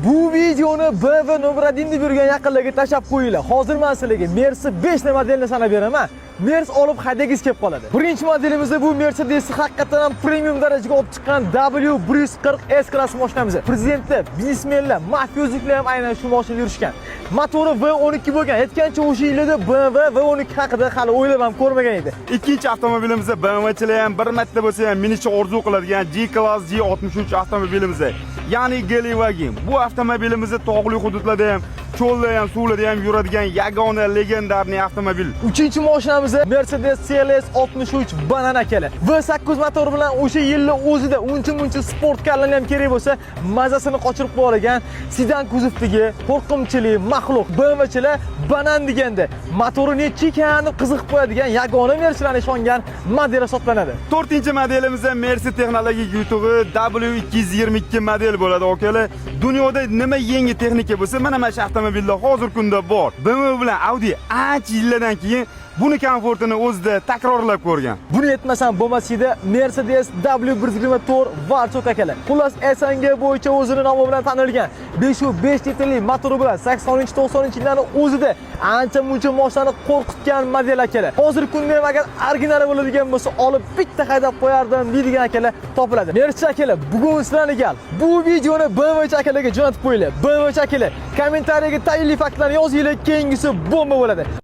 Bu videoni BMW nomer 1 deb yurgan yaqinlarga tashab qo'yinglar. Hozir men sizlarga Mercedes 5 ta modelni sanab beraman. Mercedes olib haydagingiz kelib qoladi. Birinchi modelimizda bu Mercedes haqiqatan ham premium darajaga olib chiqqan W140 S klass mashinamiz. Prezidentlar, biznesmenlar, mafiyozliklar ham aynan shu mashinada yurishgan. Motori V12 bo'lgan. Aytgancha o'sha yillarda BMW V12 haqida hali o'ylab ham ko'rmagan edi. Ikkinchi avtomobilimizda BMWchilar ham bir marta bo'lsa ham minicha orzu qiladigan G-Class G63 avtomobilimiz. Ya'ni Gelandewagen. Bu avtomobilimizni tog'li hududlarda ham, cho'lda ham, suvlarda ham yuradigan yagona legendarniy avtomobil. Uchinchi mashinamiz Mercedes CLS 63 Banana kela. V8 motor bilan o'sha yilning o'zida uncha sport karlarni ham kerak bo'lsa, mazasini qochirib qo'ygan sedan kuzovdagi qo'rqimchili maxluq BMWchilar banan deganda motori necha ekanini qiziqib qo'yadigan yagona versiyaga ishongan model hisoblanadi. 4-modelimizda Mercedes texnologik yutug'i W222 model bo'ladi, okalar. Dunyoda nima yangi texnika bo'lsa, mana shu avtomobillar hozir kunda bor. BMW bilan Audi ancha yillardan keyin buni komfortini o'zida takrorlab ko'rgan. Buni yetmasam bo'lmasida Mercedes W124 Varchok akalar. Xullas SNG bo'yicha o'zining nomi bilan tanilgan 505 litrli motori bilan 80-90-yillarning o'zida ancha-muncha mashinani qo'rqitgan model akalar. Hozir kunda ham agar original bo'ladigan bo'lsa, olib bitta haydab qo'yardim deydigan akalar topiladi. Mercedes akalar, bugun sizlarga gal bu videoni BMW akalarga jo'natib qo'yinglar. BMW akalar, kommentariyaga tayinli faktlarni yozinglar, keyingisi bomba bo'ladi.